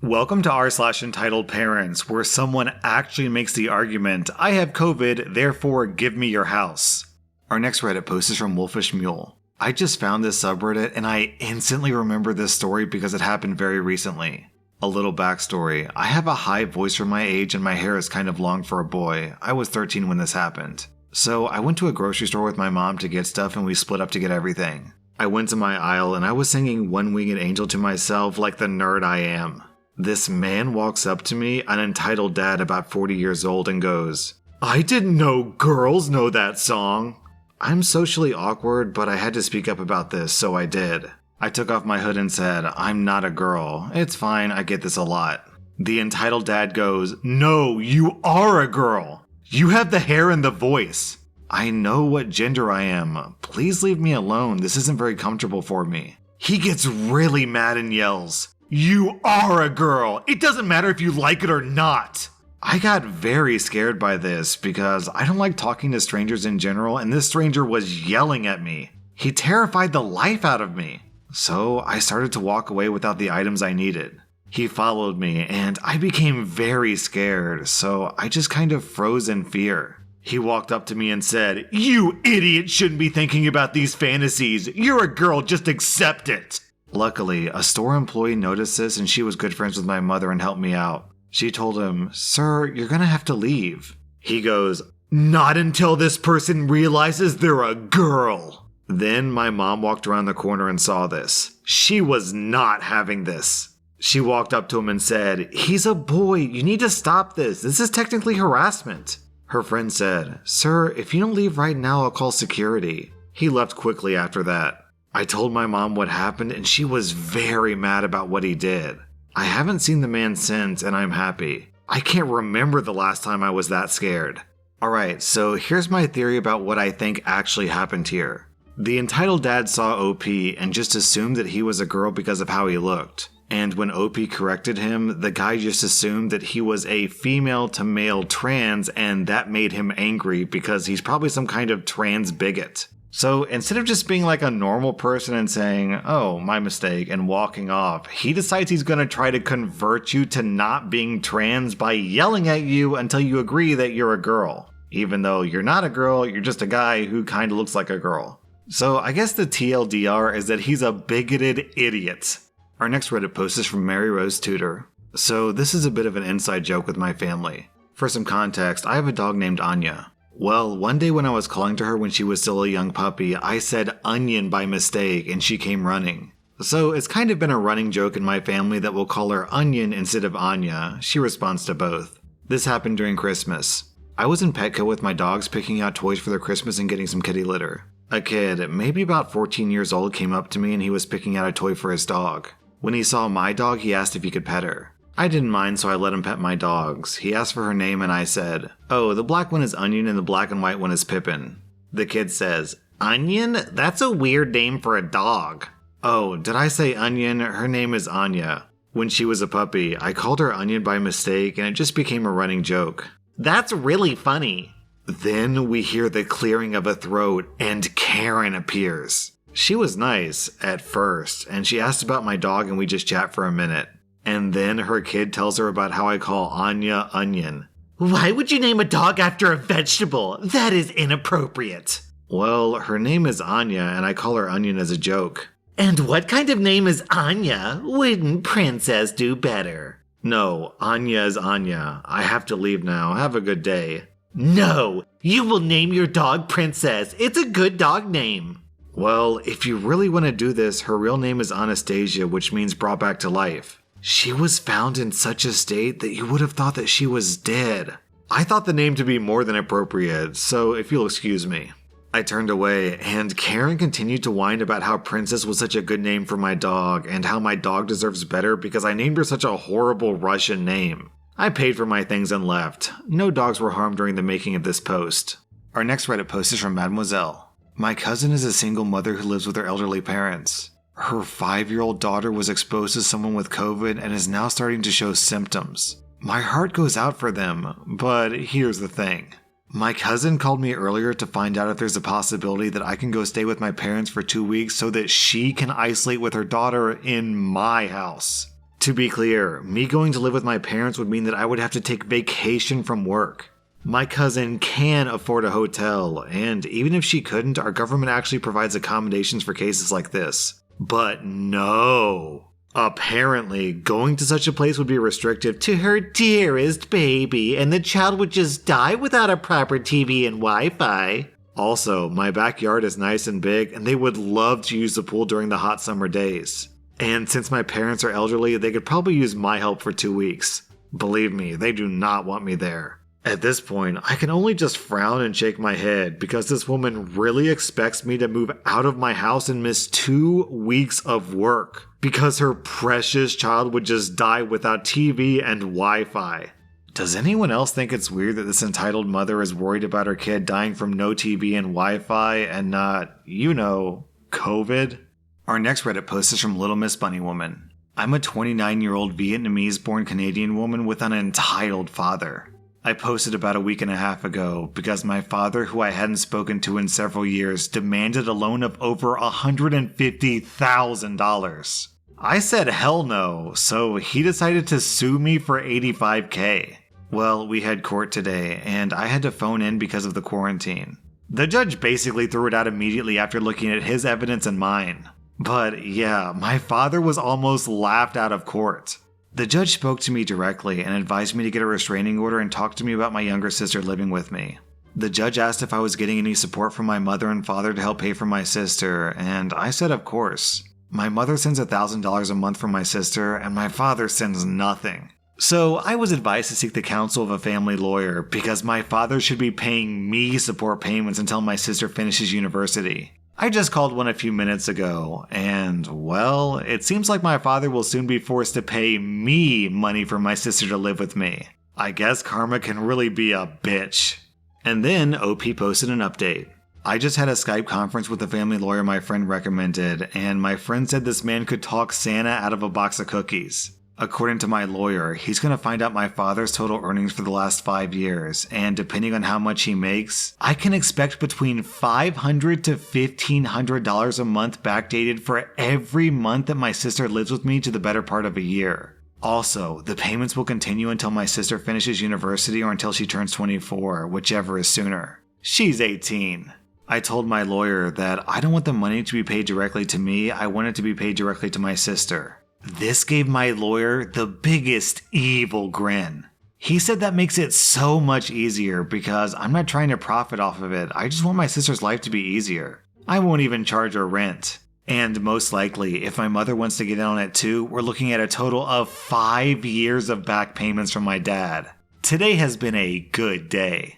Welcome to r/slash entitled parents, where someone actually makes the argument, I have COVID, therefore give me your house. Our next Reddit post is from Wolfish Mule. I just found this subreddit and I instantly remember this story because it happened very recently. A little backstory, I have a high voice for my age and my hair is kind of long for a boy. I was 13 when this happened. So I went to a grocery store with my mom to get stuff and we split up to get everything. I went to my aisle and I was singing One Winged Angel to myself like the nerd I am. This man walks up to me, an entitled dad about 40 years old, and goes, I didn't know girls know that song. I'm socially awkward, but I had to speak up about this, so I did. I took off my hood and said, I'm not a girl. It's fine, I get this a lot. The entitled dad goes, No, you are a girl. You have the hair and the voice. I know what gender I am. Please leave me alone. This isn't very comfortable for me. He gets really mad and yells, You are a girl. It doesn't matter if you like it or not. I got very scared by this because I don't like talking to strangers in general, and this stranger was yelling at me. He terrified the life out of me. So I started to walk away without the items I needed. He followed me, and I became very scared, so I just kind of froze in fear. He walked up to me and said, You idiot shouldn't be thinking about these fantasies. You're a girl, just accept it. Luckily, a store employee noticed this and she was good friends with my mother and helped me out. She told him, Sir, you're gonna have to leave. He goes, Not until this person realizes they're a girl. Then my mom walked around the corner and saw this. She was not having this. She walked up to him and said, He's a boy. You need to stop this. This is technically harassment. Her friend said, Sir, if you don't leave right now, I'll call security. He left quickly after that. I told my mom what happened and she was very mad about what he did. I haven't seen the man since and I'm happy. I can't remember the last time I was that scared. Alright, so here's my theory about what I think actually happened here. The entitled dad saw OP and just assumed that he was a girl because of how he looked. And when OP corrected him, the guy just assumed that he was a female to male trans and that made him angry because he's probably some kind of trans bigot. So instead of just being like a normal person and saying, oh, my mistake, and walking off, he decides he's going to try to convert you to not being trans by yelling at you until you agree that you're a girl. Even though you're not a girl, you're just a guy who kind of looks like a girl. So I guess the TLDR is that he's a bigoted idiot. Our next Reddit post is from Mary Rose Tudor. So this is a bit of an inside joke with my family. For some context, I have a dog named Anya. Well, one day when I was calling to her when she was still a young puppy, I said onion by mistake and she came running. So it's kind of been a running joke in my family that we'll call her Onion instead of Anya. She responds to both. This happened during Christmas. I was in Petco with my dogs picking out toys for their Christmas and getting some kitty litter. A kid, maybe about 14 years old, came up to me and he was picking out a toy for his dog. When he saw my dog, he asked if he could pet her. I didn't mind, so I let him pet my dogs. He asked for her name and I said, Oh, the black one is Onion and the black and white one is Pippin. The kid says, Onion? That's a weird name for a dog. Oh, did I say Onion? Her name is Anya. When she was a puppy, I called her Onion by mistake and it just became a running joke. That's really funny. Then we hear the clearing of a throat and Karen appears. She was nice at first and she asked about my dog and we just chat for a minute. And then her kid tells her about how I call Anya Onion. Why would you name a dog after a vegetable? That is inappropriate. Well, her name is Anya and I call her Onion as a joke. And what kind of name is Anya? Wouldn't Princess do better? No, Anya is Anya. I have to leave now. Have a good day. No, you will name your dog Princess. It's a good dog name. Well, if you really want to do this, her real name is Anastasia, which means brought back to life. She was found in such a state that you would have thought that she was dead. I thought the name to be more than appropriate, so if you'll excuse me. I turned away, and Karen continued to whine about how Princess was such a good name for my dog, and how my dog deserves better because I named her such a horrible Russian name. I paid for my things and left. No dogs were harmed during the making of this post. Our next Reddit post is from Mademoiselle. My cousin is a single mother who lives with her elderly parents. Her 5-year-old daughter was exposed to someone with COVID and is now starting to show symptoms. My heart goes out for them, but here's the thing. My cousin called me earlier to find out if there's a possibility that I can go stay with my parents for 2 weeks so that she can isolate with her daughter in my house. To be clear, me going to live with my parents would mean that I would have to take vacation from work. My cousin can afford a hotel, and even if she couldn't, our government actually provides accommodations for cases like this. But no. Apparently, going to such a place would be restrictive to her dearest baby, and the child would just die without a proper TV and Wi-Fi. Also, my backyard is nice and big, and they would love to use the pool during the hot summer days. And since my parents are elderly, they could probably use my help for 2 weeks. Believe me, they do not want me there. At this point, I can only just frown and shake my head because this woman really expects me to move out of my house and miss 2 weeks of work because her precious child would just die without TV and Wi-Fi. Does anyone else think it's weird that this entitled mother is worried about her kid dying from no TV and Wi-Fi and not, COVID? Our next Reddit post is from Little Miss Bunny Woman. I'm a 29-year-old Vietnamese-born Canadian woman with an entitled father. I posted about a week and a half ago because my father, who I hadn't spoken to in several years, demanded a loan of over $150,000. I said hell no, so he decided to sue me for $85K. Well, we had court today, and I had to phone in because of the quarantine. The judge basically threw it out immediately after looking at his evidence and mine. But yeah, my father was almost laughed out of court. The judge spoke to me directly and advised me to get a restraining order and talk to me about my younger sister living with me. The judge asked if I was getting any support from my mother and father to help pay for my sister, and I said of course. My mother sends $1,000 a month for my sister, and my father sends nothing. So I was advised to seek the counsel of a family lawyer because my father should be paying me support payments until my sister finishes university. I just called one a few minutes ago, and, well, it seems like my father will soon be forced to pay me money for my sister to live with me. I guess karma can really be a bitch. And then OP posted an update. I just had a Skype conference with a family lawyer my friend recommended, and my friend said this man could talk Santa out of a box of cookies. According to my lawyer, he's going to find out my father's total earnings for the last 5 years, and depending on how much he makes, I can expect between $500 to $1,500 a month backdated for every month that my sister lives with me to the better part of a year. Also, the payments will continue until my sister finishes university or until she turns 24, whichever is sooner. She's 18. I told my lawyer that I don't want the money to be paid directly to me, I want it to be paid directly to my sister. This gave my lawyer the biggest evil grin. He said that makes it so much easier because I'm not trying to profit off of it, I just want my sister's life to be easier. I won't even charge her rent. And most likely, if my mother wants to get in on it too, we're looking at a total of 5 years of back payments from my dad. Today has been a good day.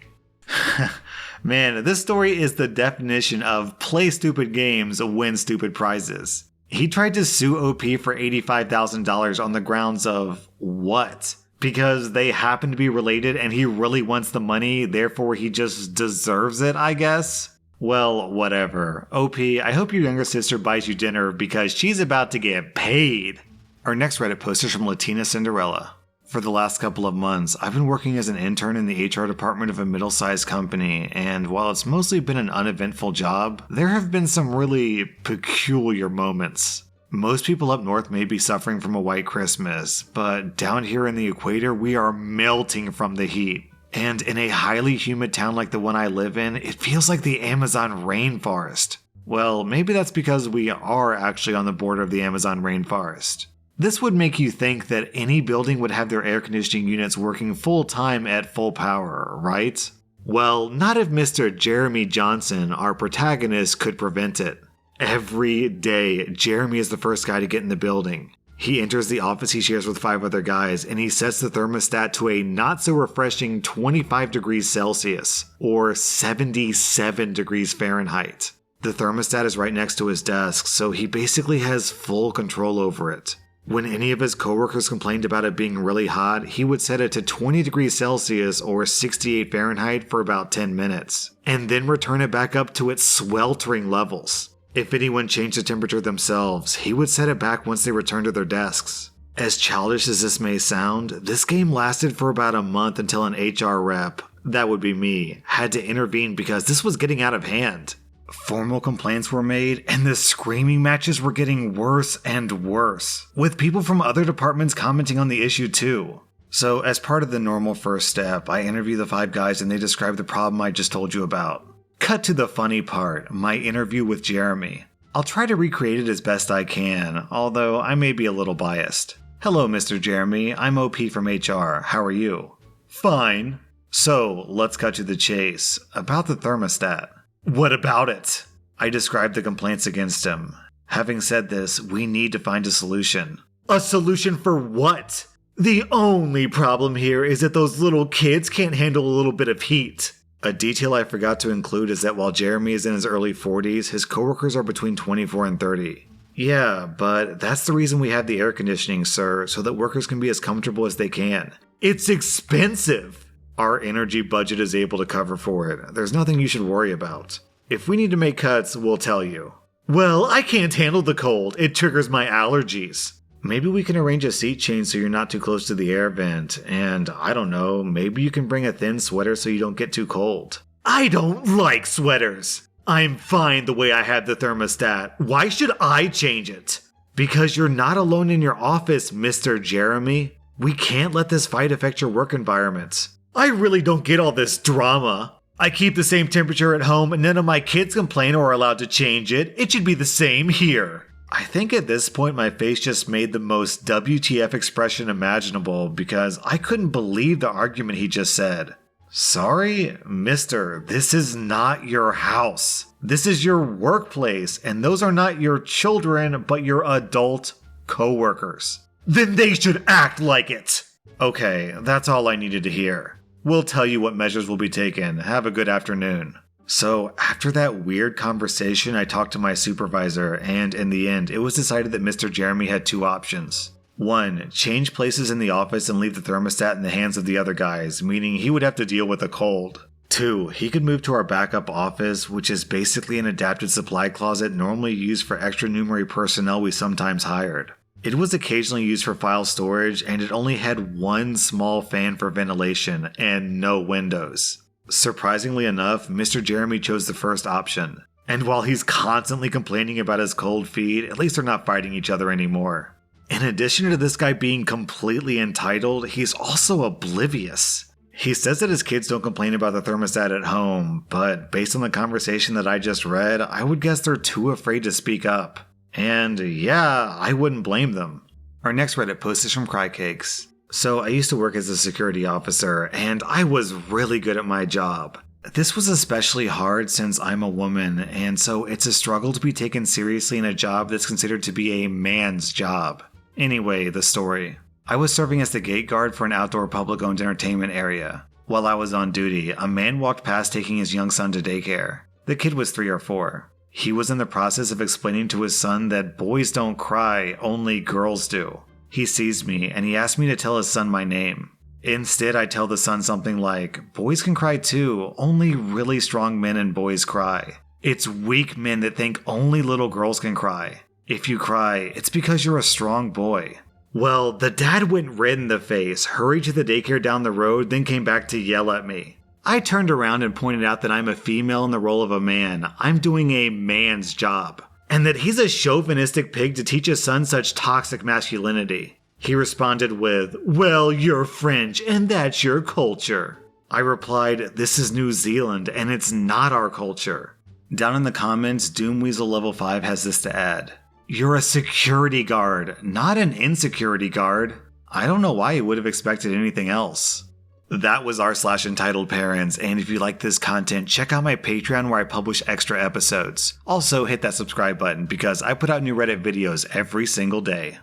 Man, this story is the definition of play stupid games, win stupid prizes. He tried to sue OP for $85,000 on the grounds of what? Because they happen to be related and he really wants the money, therefore he just deserves it, I guess? Well, whatever. OP, I hope your younger sister buys you dinner because she's about to get paid. Our next Reddit post is from Latina Cinderella. For the last couple of months, I've been working as an intern in the HR department of a middle-sized company, and while it's mostly been an uneventful job, there have been some really peculiar moments. Most people up north may be suffering from a white Christmas, but down here in the equator, we are melting from the heat. And in a highly humid town like the one I live in, it feels like the Amazon rainforest. Well, maybe that's because we are actually on the border of the Amazon rainforest. This would make you think that any building would have their air conditioning units working full-time at full power, right? Well, not if Mr. Jeremy Johnson, our protagonist, could prevent it. Every day, Jeremy is the first guy to get in the building. He enters the office he shares with 5 other guys, and he sets the thermostat to a not-so-refreshing 25 degrees Celsius, or 77 degrees Fahrenheit. The thermostat is right next to his desk, so he basically has full control over it. When any of his coworkers complained about it being really hot, he would set it to 20 degrees Celsius or 68 Fahrenheit for about 10 minutes, and then return it back up to its sweltering levels. If anyone changed the temperature themselves, he would set it back once they returned to their desks. As childish as this may sound, this game lasted for about a month until an HR rep, that would be me, had to intervene because this was getting out of hand. Formal complaints were made, and the screaming matches were getting worse and worse, with people from other departments commenting on the issue too. So as part of the normal first step, I interview the 5 guys and they describe the problem I just told you about. Cut to the funny part, my interview with Jeremy. I'll try to recreate it as best I can, although I may be a little biased. Hello, Mr. Jeremy. I'm OP from HR. How are you? Fine. So, let's cut to the chase. About the thermostat. What about it? I described the complaints against him. Having said this, we need to find a solution. A solution for what? The only problem here is that those little kids can't handle a little bit of heat. A detail I forgot to include is that while Jeremy is in his early 40s, his coworkers are between 24 and 30. Yeah, but that's the reason we have the air conditioning, sir, so that workers can be as comfortable as they can. It's expensive! Our energy budget is able to cover for it. There's nothing you should worry about. If we need to make cuts, we'll tell you. Well, I can't handle the cold. It triggers my allergies. Maybe we can arrange a seat change so you're not too close to the air vent, and I don't know, maybe you can bring a thin sweater so you don't get too cold. I don't like sweaters! I'm fine the way I have the thermostat. Why should I change it? Because you're not alone in your office, Mr. Jeremy. We can't let this fight affect your work environment. I really don't get all this drama. I keep the same temperature at home and none of my kids complain or are allowed to change it. It should be the same here. I think at this point my face just made the most WTF expression imaginable because I couldn't believe the argument he just said. Sorry, mister, this is not your house. This is your workplace, and those are not your children, but your adult co-workers. Then they should act like it! Okay, that's all I needed to hear. We'll tell you what measures will be taken. Have a good afternoon. So, after that weird conversation, I talked to my supervisor, and in the end, it was decided that Mr. Jeremy had 2 options. 1, change places in the office and leave the thermostat in the hands of the other guys, meaning he would have to deal with a cold. 2, he could move to our backup office, which is basically an adapted supply closet normally used for extranumerary personnel we sometimes hired. It was occasionally used for file storage, and it only had 1 small fan for ventilation, and no windows. Surprisingly enough, Mr. Jeremy chose the first option. And while he's constantly complaining about his cold feet, at least they're not fighting each other anymore. In addition to this guy being completely entitled, he's also oblivious. He says that his kids don't complain about the thermostat at home, but based on the conversation that I just read, I would guess they're too afraid to speak up. And yeah, I wouldn't blame them. Our next Reddit post is from Crycakes. So I used to work as a security officer, and I was really good at my job. This was especially hard since I'm a woman, and so it's a struggle to be taken seriously in a job that's considered to be a man's job. Anyway, the story. I was serving as the gate guard for an outdoor public-owned entertainment area. While I was on duty, a man walked past taking his young son to daycare. The kid was 3 or 4. He was in the process of explaining to his son that boys don't cry, only girls do. He sees me, and he asks me to tell his son my name. Instead, I tell the son something like, boys can cry too, only really strong men and boys cry. It's weak men that think only little girls can cry. If you cry, it's because you're a strong boy. Well, the dad went red in the face, hurried to the daycare down the road, then came back to yell at me. I turned around and pointed out that I'm a female in the role of a man. I'm doing a man's job. And that he's a chauvinistic pig to teach his son such toxic masculinity. He responded with, well, you're French, and that's your culture. I replied, this is New Zealand, and it's not our culture. Down in the comments, Doomweasel Level 5 has this to add. You're a security guard, not an insecurity guard. I don't know why you would have expected anything else. That was rSlash_Entitledparents, and if you like this content, check out my Patreon where I publish extra episodes. Also, hit that subscribe button because I put out new Reddit videos every single day.